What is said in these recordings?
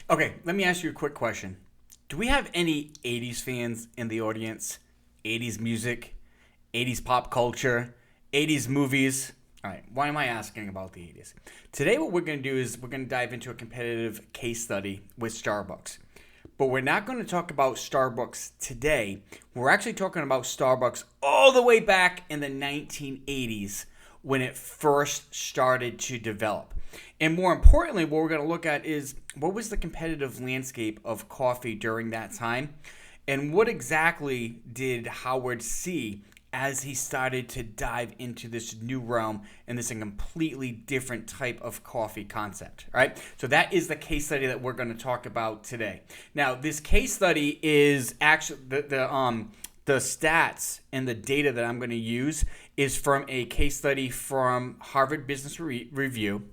Okay, let me ask you a quick question. Do we have any 80s fans in the audience? 80s music, 80s pop culture, 80s movies? All right, why am I asking about the 80s? Today, what we're going to do is we're going to dive into a competitive case study with Starbucks. But we're not going to talk about Starbucks today. We're actually talking about Starbucks all the way back in the 1980s when it first started to develop. And more importantly, what we're going to look at is what was the competitive landscape of coffee during that time, and what exactly did Howard see as he started to dive into this new realm and this completely different type of coffee concept, right? So that is the case study that we're going to talk about today. Now, this case study is actually the stats and the data that I'm going to use is from a case study from Harvard Business Review.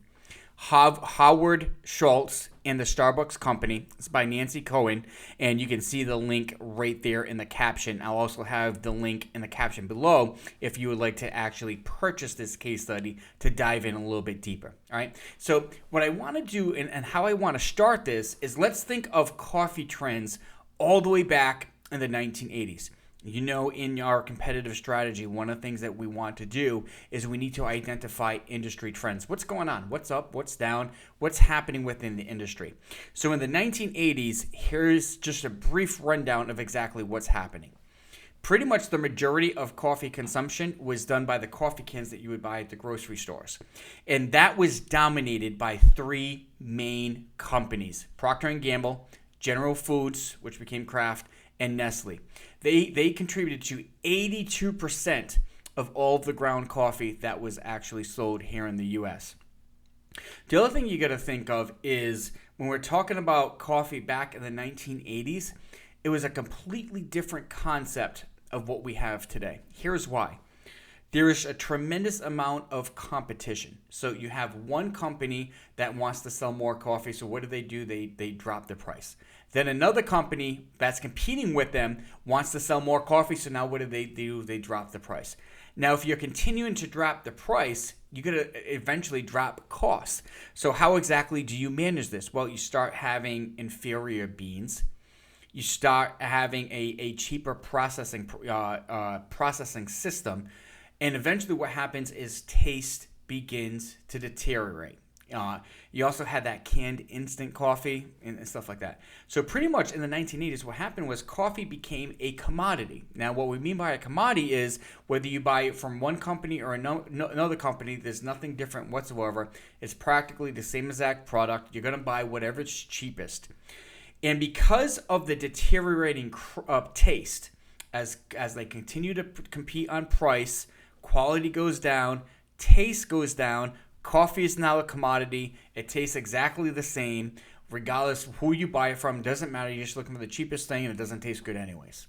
Howard Schultz and the Starbucks Company. It's by Nancy Cohen, and you can see the link right there in the caption. I'll also have the link in the caption below if you would like to actually purchase this case study to dive in a little bit deeper. All right. So what I want to do and how I want to start this is let's think of coffee trends all the way back in the 1980s. You know, in our competitive strategy, one of the things that we want to do is we need to identify industry trends. What's going on? What's up? What's down? What's happening within the industry? So in the 1980s, here's just a brief rundown of exactly what's happening. Pretty much the majority of coffee consumption was done by the coffee cans that you would buy at the grocery stores. And that was dominated by three main companies: Procter & Gamble, General Foods, which became Kraft, and Nestle. They contributed to 82% of all of the ground coffee that was actually sold here in the U.S. The other thing you got to think of is when we're talking about coffee back in the 1980s, it was a completely different concept of what we have today. Here's why. There is a tremendous amount of competition. So you have one company that wants to sell more coffee. So what do? They drop the price. Then another company that's competing with them wants to sell more coffee. So now what do? They drop the price. Now, if you're continuing to drop the price, you're going to eventually drop costs. So how exactly do you manage this? Well, you start having inferior beans. You start having a cheaper processing system. And eventually what happens is taste begins to deteriorate. You also had that canned instant coffee and stuff like that. So pretty much in the 1980s, what happened was coffee became a commodity. Now, what we mean by a commodity is whether you buy it from one company or another company, there's nothing different whatsoever. It's practically the same exact product. You're going to buy whatever's cheapest. And because of the deteriorating taste, as they continue to compete on price, quality goes down, taste goes down. Coffee is now a commodity. It tastes exactly the same, regardless of who you buy it from. It doesn't matter. You're just looking for the cheapest thing, and it doesn't taste good anyways.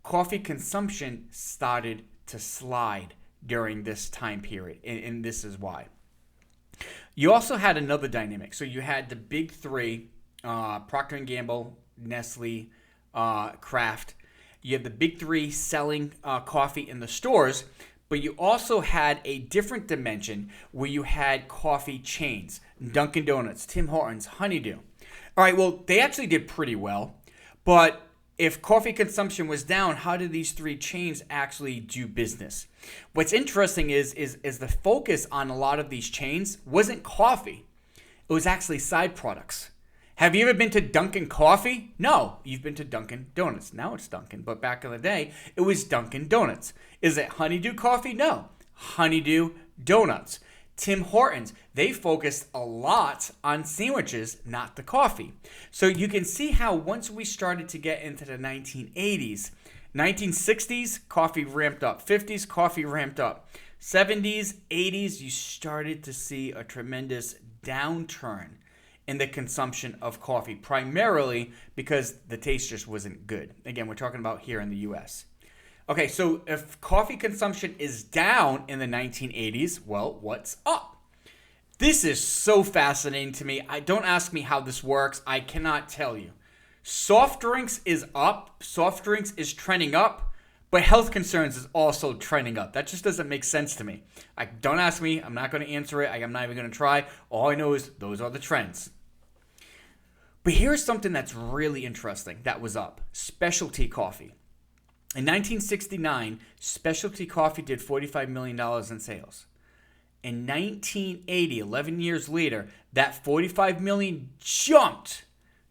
Coffee consumption started to slide during this time period, and this is why. You also had another dynamic. So you had the big three, Procter & Gamble, Nestle, Kraft. You had the big three selling coffee in the stores, but you also had a different dimension where you had coffee chains: Dunkin' Donuts, Tim Hortons, Honeydew. All right, well, they actually did pretty well, but if coffee consumption was down, how did these three chains actually do business? What's interesting is the focus on a lot of these chains wasn't coffee. It was actually side products. Have you ever been to Dunkin' Coffee? No, you've been to Dunkin' Donuts. Now it's Dunkin', but back in the day, it was Dunkin' Donuts. Is it Honeydew Coffee? No, Honeydew Donuts. Tim Hortons, they focused a lot on sandwiches, not the coffee. So you can see how once we started to get into the 1980s, 1960s, coffee ramped up. 50s, coffee ramped up. 70s, 80s, you started to see a tremendous downturn in the consumption of coffee, primarily because the taste just wasn't good. Again, we're talking about here in the U.S. Okay, so if coffee consumption is down in the 1980s, well, what's up? This is so fascinating to me. Don't ask me how this works. I cannot tell you. Soft drinks is up. Soft drinks is trending up. But health concerns is also trending up. That just doesn't make sense to me. Don't ask me. I'm not going to answer it. I'm not even going to try. All I know is those are the trends. But here's something that's really interesting that was up. Specialty coffee. In 1969, specialty coffee did $45 million in sales. In 1980, 11 years later, that $45 million jumped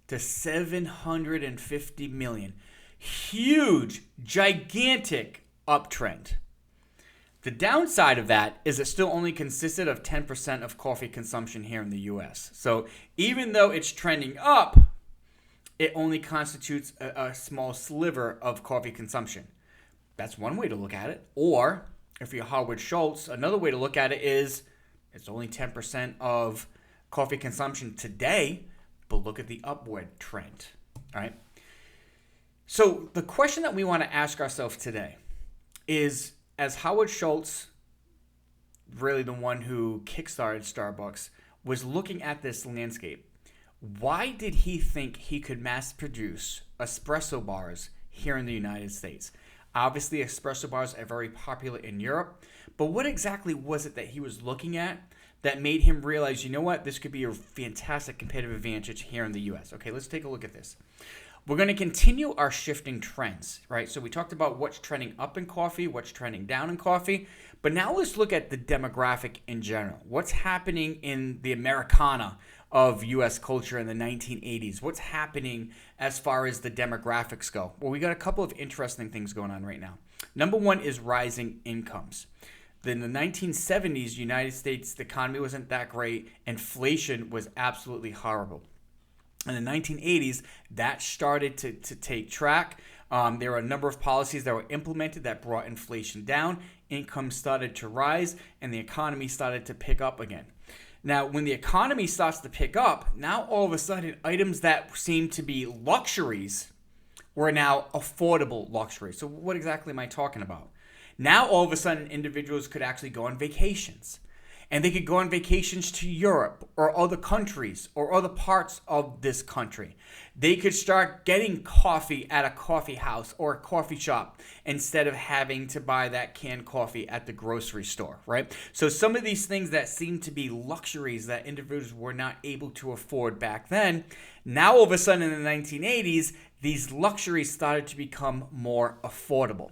to $750 million. Huge, gigantic uptrend. The downside of that is it still only consisted of 10% of coffee consumption here in the US. So even though it's trending up, it only constitutes a small sliver of coffee consumption. That's one way to look at it. Or if you're Howard Schultz, another way to look at it is it's only 10% of coffee consumption today, but look at the upward trend. All right. So the question that we want to ask ourselves today is, as Howard Schultz, really the one who kickstarted Starbucks, was looking at this landscape, why did he think he could mass produce espresso bars here in the United States? Obviously, espresso bars are very popular in Europe, but what exactly was it that he was looking at that made him realize, you know what, this could be a fantastic competitive advantage here in the US? Okay, let's take a look at this. We're going to continue our shifting trends, right? So we talked about what's trending up in coffee, what's trending down in coffee, but now let's look at the demographic in general. What's happening in the Americana of U.S. culture in the 1980s? What's happening as far as the demographics go? Well, we got a couple of interesting things going on right now. Number one is rising incomes. In the 1970s, United States, the economy wasn't that great. Inflation was absolutely horrible. In the 1980s, that started to take track. There were a number of policies that were implemented that brought inflation down. Income started to rise, and the economy started to pick up again. Now, when the economy starts to pick up, now all of a sudden, items that seemed to be luxuries were now affordable luxuries. So what exactly am I talking about? Now, all of a sudden, individuals could actually go on vacations. And they could go on vacations to Europe or other countries or other parts of this country. They could start getting coffee at a coffee house or a coffee shop instead of having to buy that canned coffee at the grocery store, right? So some of these things that seem to be luxuries that individuals were not able to afford back then, now all of a sudden in the 1980s, these luxuries started to become more affordable.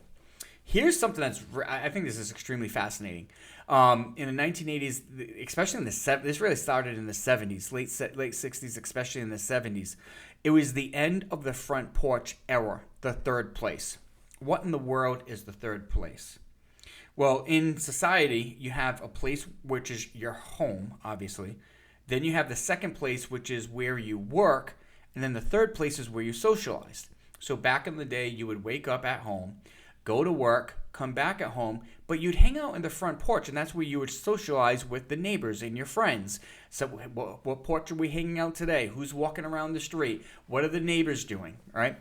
Here's something I think this is extremely fascinating. In the 1980s, especially in the 70s, this really started in the 70s, late 60s, especially in the 70s. It was the end of the front porch era, the third place. What in the world is the third place? Well, in society, you have a place which is your home, obviously. Then you have the second place, which is where you work. And then the third place is where you socialize. So back in the day, you would wake up at home, go to work, come back at home, but you'd hang out in the front porch, and that's where you would socialize with the neighbors and your friends. So what porch are we hanging out today? Who's walking around the street? What are the neighbors doing, right?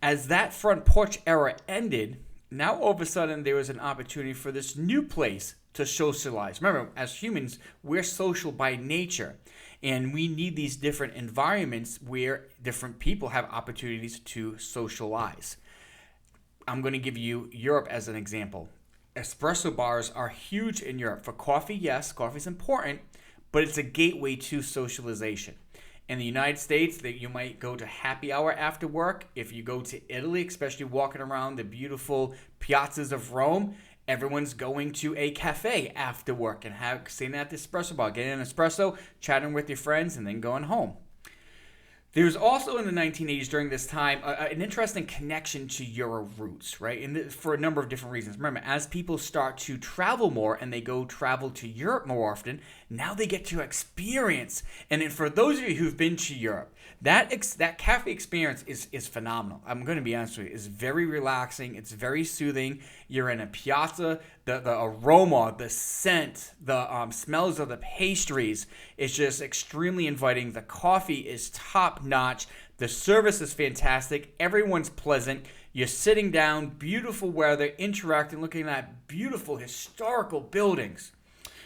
As that front porch era ended, now all of a sudden there was an opportunity for this new place to socialize. Remember, as humans, we're social by nature, and we need these different environments where different people have opportunities to socialize. I'm going to give you Europe as an example. Espresso bars are huge in Europe. For coffee, yes, coffee is important, but it's a gateway to socialization. In the United States, that you might go to happy hour after work. If you go to Italy, especially walking around the beautiful piazzas of Rome, everyone's going to a cafe after work and sitting at the espresso bar, getting an espresso, chatting with your friends, and then going home. There's also in the 1980s during this time an interesting connection to Euro roots, right? And for a number of different reasons. Remember, as people start to travel more and they go travel to Europe more often, now they get to experience. And then for those of you who've been to Europe, that cafe experience is phenomenal. I'm going to be honest with you. It's very relaxing. It's very soothing. You're in a piazza. The aroma, the scent, the smells of the pastries is just extremely inviting. The coffee is top notch. The service is fantastic. Everyone's pleasant. You're sitting down, beautiful weather, interacting, looking at beautiful historical buildings.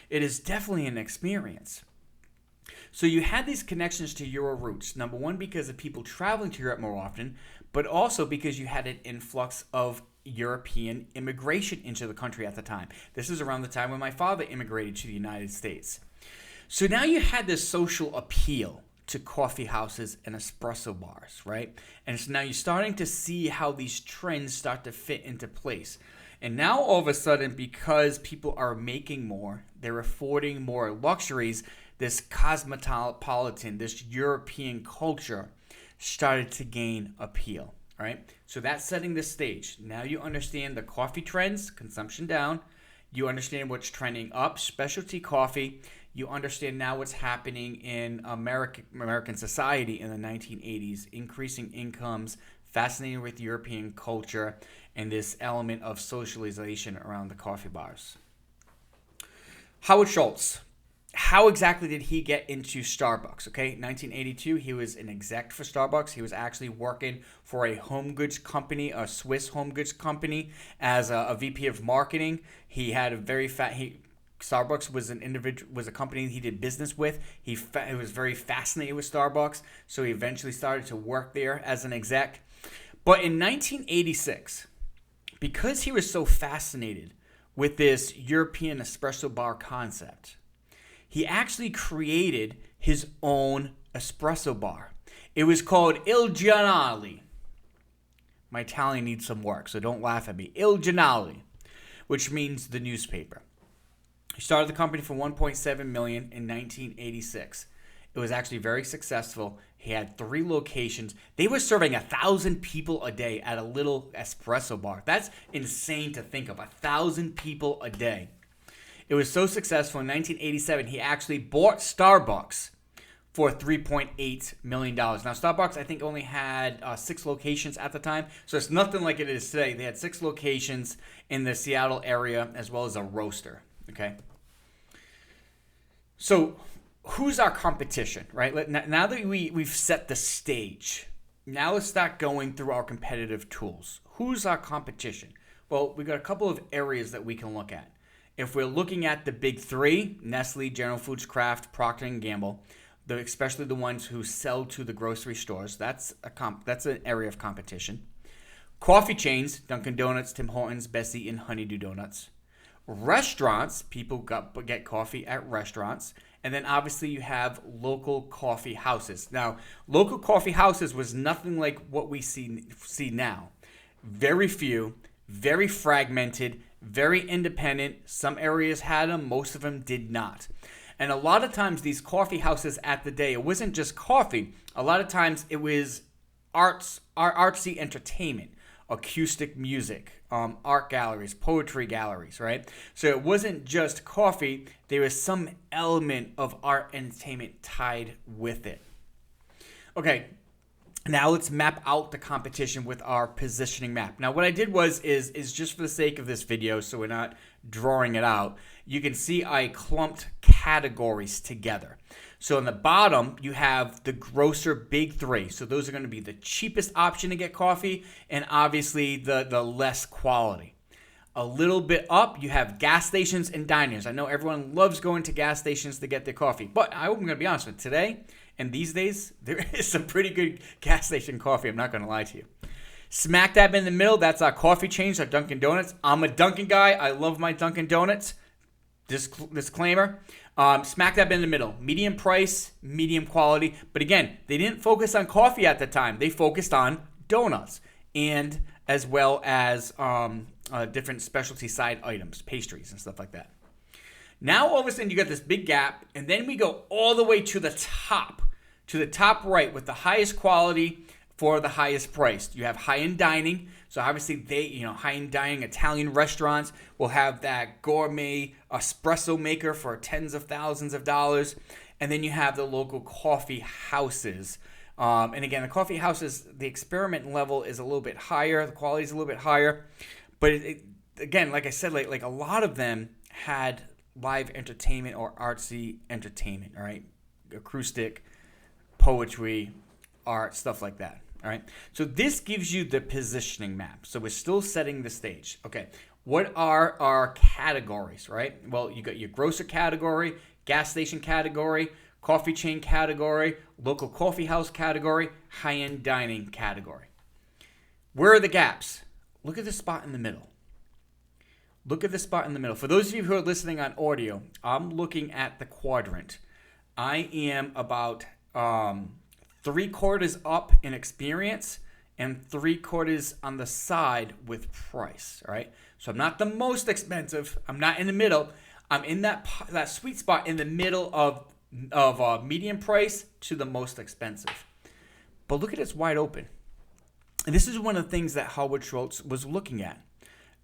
It is definitely an experience. So you had these connections to Euro roots. Number one, because of people traveling to Europe more often, but also because you had an influx of European immigration into the country at the time. This is around the time when my father immigrated to the United States. So now you had this social appeal to coffee houses and espresso bars, right? And so now you're starting to see how these trends start to fit into place. And now all of a sudden, because people are making more, they're affording more luxuries, this cosmopolitan, this European culture started to gain appeal, right? So that's setting the stage. Now you understand the coffee trends, consumption down. You understand what's trending up, specialty coffee. You understand now what's happening in American society in the 1980s, increasing incomes, fascinating with European culture, and this element of socialization around the coffee bars. Howard Schultz. How exactly did he get into Starbucks? Okay, 1982, he was an exec for Starbucks. He was actually working for a home goods company, a Swiss home goods company, as a VP of marketing. He had a very Starbucks was a company he did business with. He was very fascinated with Starbucks, so he eventually started to work there as an exec. But in 1986, because he was so fascinated with this European espresso bar concept, he actually created his own espresso bar. It was called Il Giornale. My Italian needs some work, so don't laugh at me. Il Giornale, which means the newspaper. He started the company for $1.7 million in 1986. It was actually very successful. He had 3 locations. They were serving 1,000 people a day at a little espresso bar. That's insane to think of, 1,000 people a day. It was so successful in 1987, he actually bought Starbucks for $3.8 million. Now, Starbucks, I think, only had 6 locations at the time, so it's nothing like it is today. They had 6 locations in the Seattle area, as well as a roaster, okay? So, who's our competition, right? Now that we've set the stage, now let's start going through our competitive tools. Who's our competition? Well, we've got a couple of areas that we can look at. If we're looking at the big 3, Nestle, General Foods, Kraft, Procter & Gamble, especially the ones who sell to the grocery stores, that's an area of competition. Coffee chains, Dunkin' Donuts, Tim Hortons, Bessie, and Honeydew Donuts. Restaurants, people get coffee at restaurants. And then obviously you have local coffee houses. Now, local coffee houses was nothing like what we see now. Very few, very fragmented, very independent. Some areas had them, most of them did not. And a lot of times these coffee houses at the day, it wasn't just coffee. A lot of times it was artsy entertainment, acoustic music, art galleries, poetry galleries, right? So it wasn't just coffee. There was some element of art entertainment tied with it. Okay. Now let's map out the competition with our positioning map. Now what I did is just for the sake of this video, so we're not drawing it out, you can see I clumped categories together. So on the bottom, you have the grocer big 3. So those are going to be the cheapest option to get coffee and obviously the less quality. A little bit up, you have gas stations and diners. I know everyone loves going to gas stations to get their coffee, but I'm going to be honest with you, today and these days, there is some pretty good gas station coffee. I'm not going to lie to you. Smack dab in the middle, that's our coffee chains, our Dunkin' Donuts. I'm a Dunkin' guy. I love my Dunkin' Donuts. Disclaimer. Smack dab in the middle. Medium price, medium quality. But again, they didn't focus on coffee at the time. They focused on donuts and as well as different specialty side items, pastries and stuff like that. Now all of a sudden you got this big gap, and then we go all the way to the top right with the highest quality for the highest price. You have high-end dining. So obviously high-end dining Italian restaurants will have that gourmet espresso maker for tens of thousands of dollars. And then you have the local coffee houses. And again, the coffee houses, the experiment level is a little bit higher. The quality is a little bit higher. But again, like I said, like a lot of them had live entertainment or artsy entertainment, all right? Acoustic, poetry, art, stuff like that, all right? So this gives you the positioning map. So we're still setting the stage. Okay, what are our categories, right? Well, you got your grocer category, gas station category, coffee chain category, local coffee house category, high-end dining category. Where are the gaps? Look at the spot in the middle. Look at the spot in the middle. For those of you who are listening on audio, I'm looking at the quadrant. I am about 3/4 up in experience and 3/4 on the side with price. All right. So I'm not the most expensive. I'm not in the middle. I'm in that sweet spot in the middle of medium price to the most expensive. But look at it's wide open. And this is one of the things that Howard Schultz was looking at.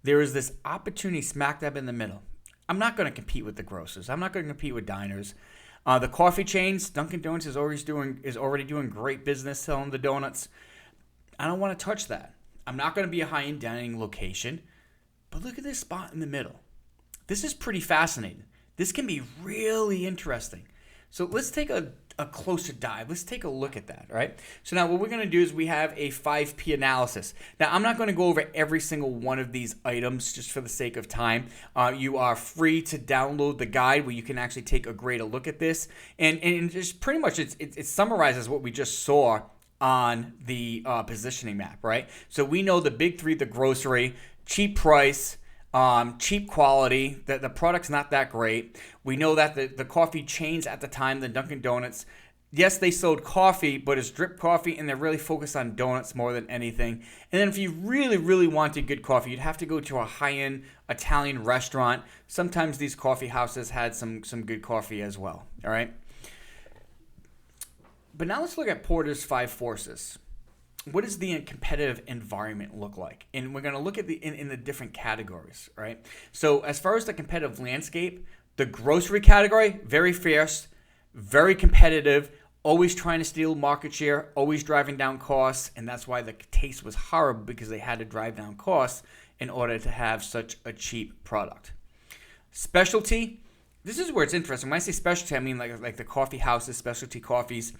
There is this opportunity smack dab in the middle. I'm not going to compete with the grocers. I'm not going to compete with diners. The coffee chains, Dunkin' Donuts is already doing great business selling the donuts. I don't want to touch that. I'm not going to be a high-end dining location. But look at this spot in the middle. This is pretty fascinating. This can be really interesting. So let's take a closer dive. Let's take a look at that, right? So now what we're going to do is we have a 5P analysis. Now, I'm not going to go over every single one of these items just for the sake of time. You are free to download the guide where you can actually take a greater look at this. And just pretty much it summarizes what we just saw on the positioning map, right? So we know the big three, the grocery, cheap price, cheap quality, that the product's not that great. We know that the coffee chains at the time, the Dunkin' Donuts, yes, they sold coffee, but it's drip coffee, and they're really focused on donuts more than anything. And then if you really, really wanted good coffee, you'd have to go to a high-end Italian restaurant. Sometimes these coffee houses had some good coffee as well, all right? But now let's look at Porter's 5 forces. What does the competitive environment look like? And we're going to look at in the different categories, right? So as far as the competitive landscape, the grocery category, very fierce, very competitive, always trying to steal market share, always driving down costs, and that's why the taste was horrible, because they had to drive down costs in order to have such a cheap product. Specialty, this is where it's interesting. When I say specialty, I mean like the coffee houses, specialty coffees.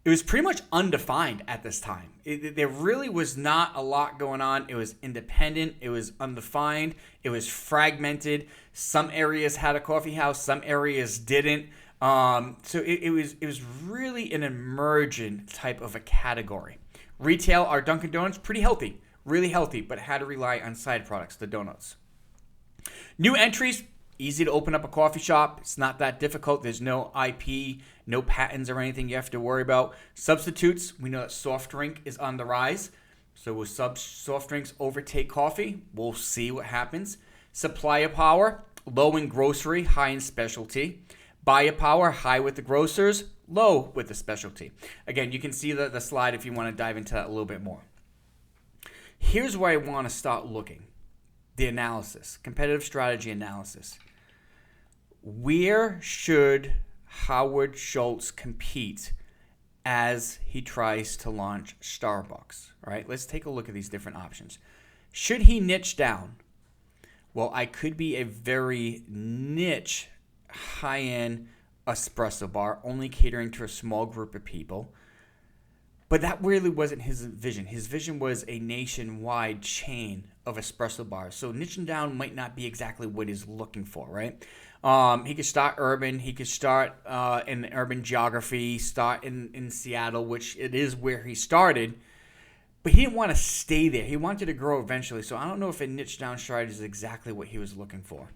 It was pretty much undefined at this time. There really was not a lot going on. It was independent. It was undefined. It was fragmented. Some areas had a coffee house. Some areas didn't. So it was really an emergent type of a category. Retail, our Dunkin' Donuts, pretty healthy, really healthy, but had to rely on side products, the donuts. New entries, easy to open up a coffee shop. It's not that difficult. There's no IP, no patents or anything you have to worry about. Substitutes, we know that soft drink is on the rise. So will soft drinks overtake coffee? We'll see what happens. Supplier power, low in grocery, high in specialty. Buyer power, high with the grocers, low with the specialty. Again, you can see the slide if you want to dive into that a little bit more. Here's where I want to start looking. The analysis, competitive strategy analysis. Where should Howard Schultz compete as he tries to launch Starbucks? All right, let's take a look at these different options. Should he niche down? Well, I could be a very niche, high-end espresso bar, only catering to a small group of people. But that really wasn't his vision. His vision was a nationwide chain of espresso bars. So niching down might not be exactly what he's looking for, right? He could start urban. He could start in urban geography, start in Seattle, which it is where he started. But he didn't want to stay there. He wanted to grow eventually. So I don't know if a niche down strategy is exactly what he was looking for.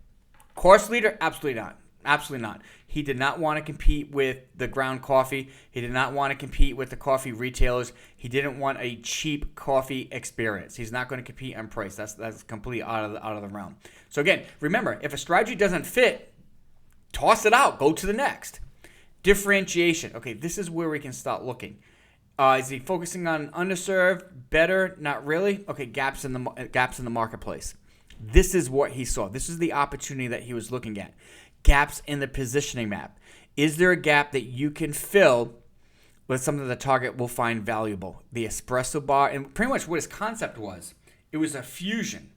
Course leader? Absolutely not. Absolutely not. He did not want to compete with the ground coffee. He did not want to compete with the coffee retailers. He didn't want a cheap coffee experience. He's not going to compete on price. That's completely out of the realm. So again, remember, if a strategy doesn't fit, toss it out. Go to the next. Differentiation. Okay, this is where we can start looking. Is he focusing on underserved? Better? Not really. Okay, gaps in the marketplace. This is what he saw. This is the opportunity that he was looking at. Gaps in the positioning map. Is there a gap that you can fill with something the target will find valuable? The espresso bar, and pretty much what his concept was, it was a fusion.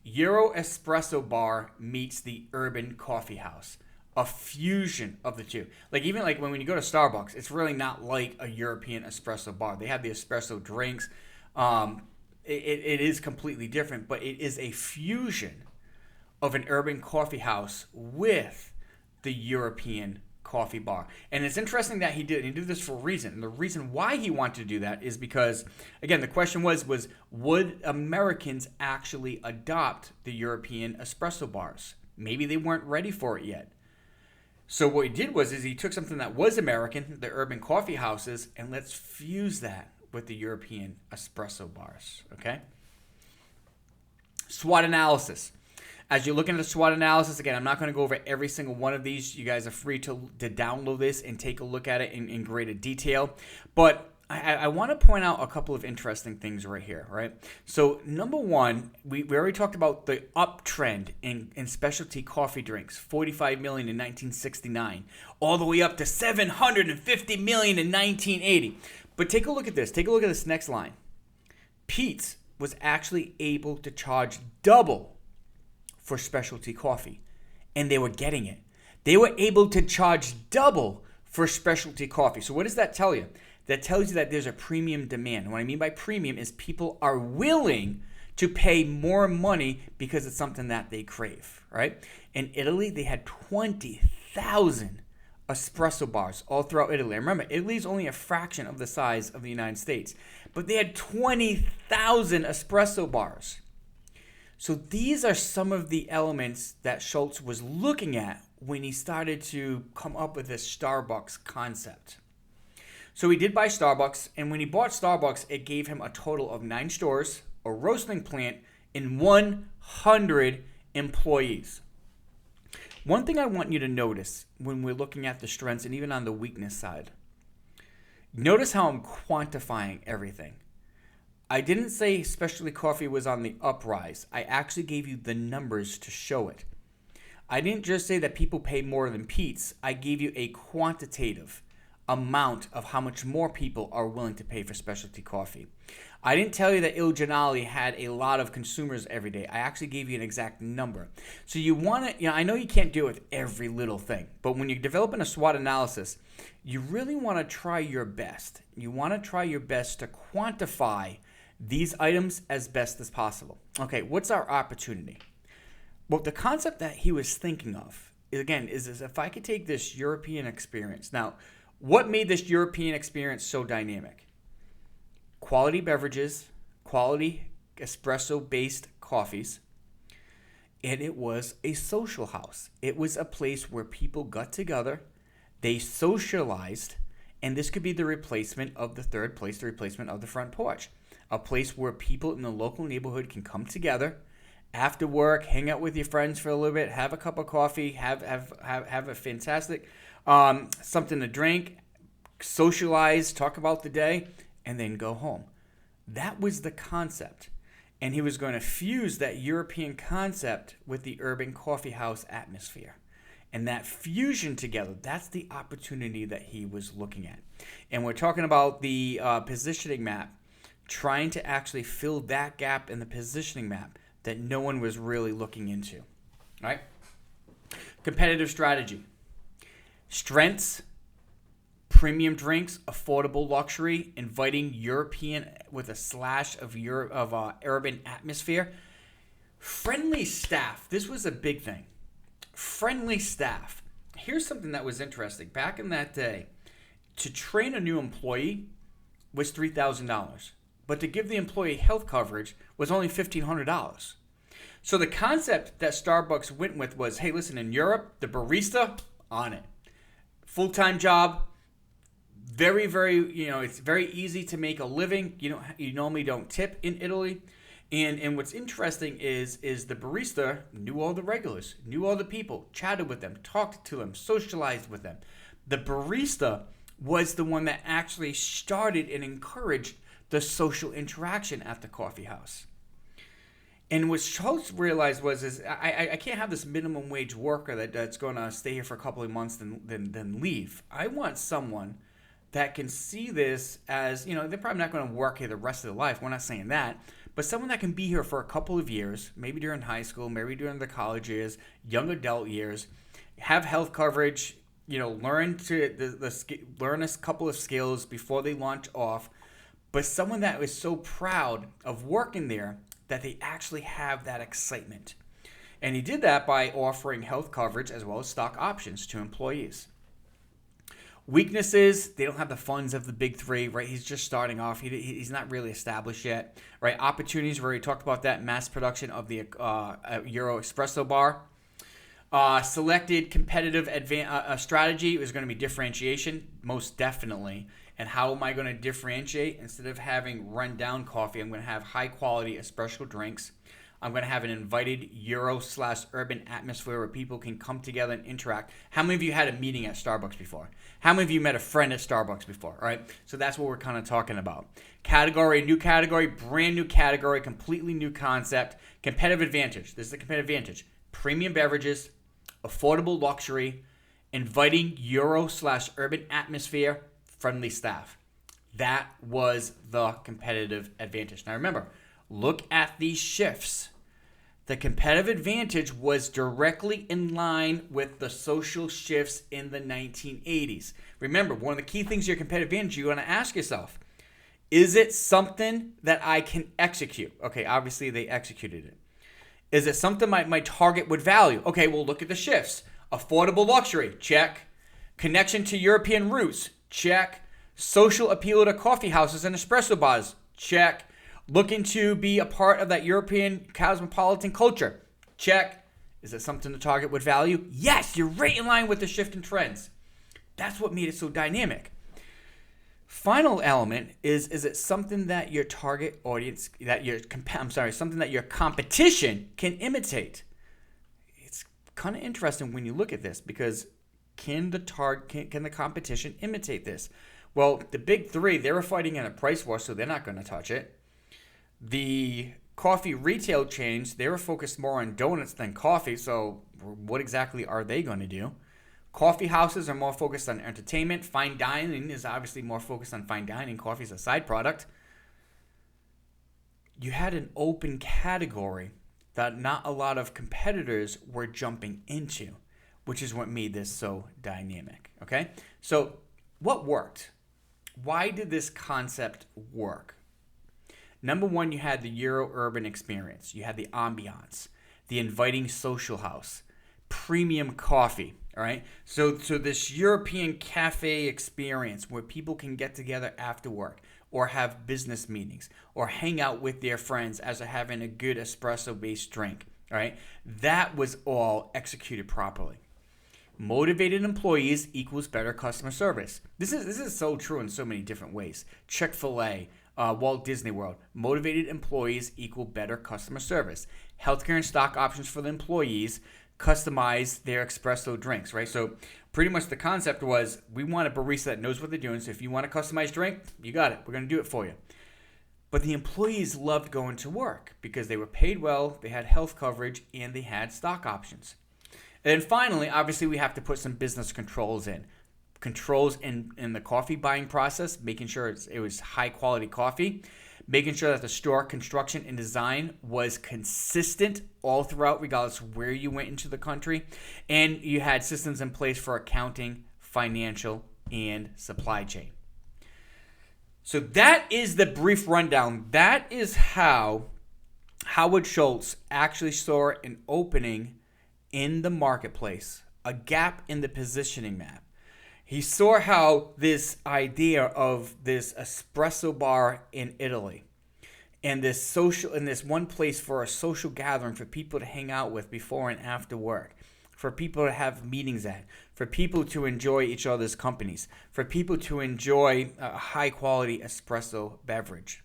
Euro espresso bar meets the urban coffee house. A fusion of the two. Even when you go to Starbucks, it's really not like a European espresso bar. They have the espresso drinks. It is completely different, but it is a fusion of an urban coffee house with the European coffee bar. And it's interesting that he did this for a reason. And the reason why he wanted to do that is because, again, the question was would Americans actually adopt the European espresso bars? Maybe they weren't ready for it yet. So what he did was he took something that was American, the urban coffee houses, and let's fuse that with the European espresso bars, okay? SWOT analysis. As you're looking at the SWOT analysis, again, I'm not going to go over every single one of these. You guys are free to download this and take a look at it in greater detail. But I want to point out a couple of interesting things right here, right? So number one, we already talked about the uptrend in specialty coffee drinks, 45 million in 1969, all the way up to 750 million in 1980. But take a look at this. Take a look at this next line. Peet's was actually able to charge double for specialty coffee, and they were getting it. They were able to charge double for specialty coffee. So what does that tell you? That tells you that there's a premium demand. What I mean by premium is people are willing to pay more money because it's something that they crave, right? In Italy, they had 20,000 espresso bars all throughout Italy. Remember, Italy's only a fraction of the size of the United States, but they had 20,000 espresso bars. So these are some of the elements that Schultz was looking at when he started to come up with this Starbucks concept. So he did buy Starbucks, and when he bought Starbucks, it gave him a total of 9 stores, a roasting plant, and 100 employees. One thing I want you to notice when we're looking at the strengths and even on the weakness side, notice how I'm quantifying everything. I didn't say specialty coffee was on the uprise. I actually gave you the numbers to show it. I didn't just say that people pay more than Peet's. I gave you a quantitative amount of how much more people are willing to pay for specialty coffee. I didn't tell you that Il Giornale had a lot of consumers every day. I actually gave you an exact number. So you want to, I know you can't do it with every little thing, but when you're developing a SWOT analysis, you really want to try your best. You want to try your best to quantify these items as best as possible. Okay, what's our opportunity? Well, the concept that he was thinking of, again, is if I could take this European experience. Now, what made this European experience so dynamic? Quality beverages, quality espresso-based coffees, and it was a social house. It was a place where people got together, they socialized, and this could be the replacement of the third place, the replacement of the front porch. A place where people in the local neighborhood can come together after work, hang out with your friends for a little bit, have a cup of coffee, have a fantastic something to drink, socialize, talk about the day, and then go home. That was the concept. And he was going to fuse that European concept with the urban coffee house atmosphere. And that fusion together, that's the opportunity that he was looking at. And we're talking about the positioning map, trying to actually fill that gap in the positioning map that no one was really looking into. All right? Competitive strategy. Strengths, premium drinks, affordable luxury, inviting European with a slash of urban atmosphere. Friendly staff. This was a big thing. Friendly staff. Here's something that was interesting. Back in that day, to train a new employee was $3,000. But to give the employee health coverage was only $1,500. So the concept that Starbucks went with was, hey, listen, in Europe, the barista, on it. Full-time job, very, very, it's very easy to make a living. You normally don't tip in Italy. And what's interesting is the barista knew all the regulars, knew all the people, chatted with them, talked to them, socialized with them. The barista was the one that actually started and encouraged the social interaction at the coffee house. And what Schultz realized was I can't have this minimum wage worker that's going to stay here for a couple of months then leave. I want someone that can see this as, they're probably not going to work here the rest of their life. We're not saying that. But someone that can be here for a couple of years, maybe during high school, maybe during the college years, young adult years, have health coverage, learn a couple of skills before they launch off. But someone that is so proud of working there that they actually have that excitement. And he did that by offering health coverage as well as stock options to employees. Weaknesses, they don't have the funds of the big three, right? He's just starting off. He's not really established yet, right? Opportunities, we already talked about that, mass production of the Euro Espresso bar. Selected competitive strategy is going to be differentiation, most definitely. And how am I going to differentiate? Instead of having run-down coffee, I'm going to have high-quality espresso drinks. I'm going to have an invited Euro/urban atmosphere where people can come together and interact. How many of you had a meeting at Starbucks before? How many of you met a friend at Starbucks before? All right, so that's what we're kind of talking about. Category, new category, brand new category, completely new concept. Competitive advantage. This is the competitive advantage. Premium beverages, affordable luxury, inviting Euro/urban atmosphere, friendly staff. That was the competitive advantage. Now remember, look at these shifts. The competitive advantage was directly in line with the social shifts in the 1980s. Remember, one of the key things of your competitive advantage, you want to ask yourself, is it something that I can execute? Okay, obviously they executed it. Is it something my target would value? Okay, well, look at the shifts. Affordable luxury, check. Connection to European roots, check. Social appeal to coffee houses and espresso bars, check. Looking to be a part of that European cosmopolitan culture, check. Is it something the target would value? Yes, you're right in line with the shift in trends. That's what made it so dynamic. Final element is it something that your target audience, something that your competition can imitate? It's kind of interesting when you look at this because can the competition imitate this? Well, the big three, they were fighting in a price war, so they're not going to touch it. The coffee retail chains, they were focused more on donuts than coffee, so what exactly are they going to do? Coffee houses are more focused on entertainment. Fine dining is obviously more focused on fine dining. Coffee is a side product. You had an open category that not a lot of competitors were jumping into, which is what made this so dynamic, okay? So what worked? Why did this concept work? Number one, you had the Euro-urban experience. You had the ambiance, the inviting social house, premium coffee, all right? So this European cafe experience where people can get together after work or have business meetings or hang out with their friends as they're having a good espresso-based drink, all right? That was all executed properly. Motivated employees equals better customer service. This is so true in so many different ways. Chick-fil-A, Walt Disney World. Motivated employees equal better customer service. Healthcare and stock options for the employees. Customize their espresso drinks, right? So pretty much the concept was we want a barista that knows what they're doing. So if you want a customized drink, you got it. We're going to do it for you. But the employees loved going to work because they were paid well, they had health coverage, and they had stock options. And then finally, obviously, we have to put some business controls in. Controls in the coffee buying process, making sure it was high quality coffee, making sure that the store construction and design was consistent all throughout, regardless of where you went into the country. And you had systems in place for accounting, financial, and supply chain. So that is the brief rundown. That is how Howard Schultz actually saw an opening in the marketplace, a gap in the positioning map. He saw how this idea of this espresso bar in Italy and this one place for a social gathering for people to hang out with before and after work, for people to have meetings at, for people to enjoy each other's companies, for people to enjoy a high quality espresso beverage.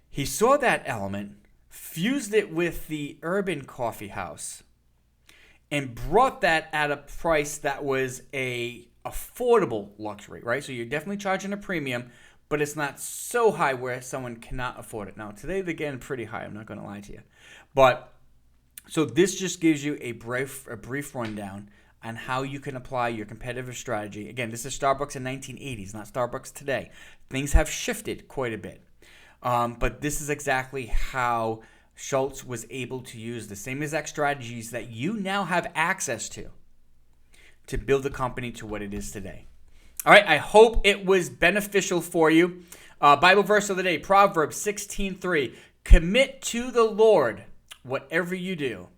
He saw that element, fused it with the urban coffee house, and brought that at a price that was a affordable luxury, right? So you're definitely charging a premium, but it's not so high where someone cannot afford it. Now, today they're getting pretty high. I'm not going to lie to you. But so this just gives you a brief rundown on how you can apply your competitive strategy. Again, this is Starbucks in 1980s, not Starbucks today. Things have shifted quite a bit. But this is exactly how Schultz was able to use the same exact strategies that you now have access to build the company to what it is today. All right, I hope it was beneficial for you. Bible verse of the day, Proverbs 16:3. Commit to the Lord whatever you do,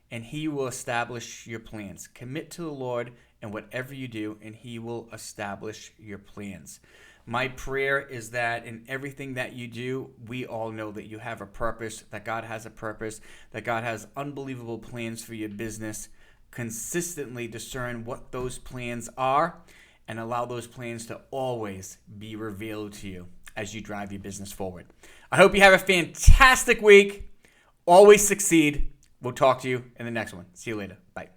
and he will establish your plans. Commit to the Lord and whatever you do, and he will establish your plans. My prayer is that in everything that you do, we all know that you have a purpose, that God has a purpose, that God has unbelievable plans for your business, consistently discern what those plans are and allow those plans to always be revealed to you as you drive your business forward. I hope you have a fantastic week. Always succeed. We'll talk to you in the next one. See you later. Bye.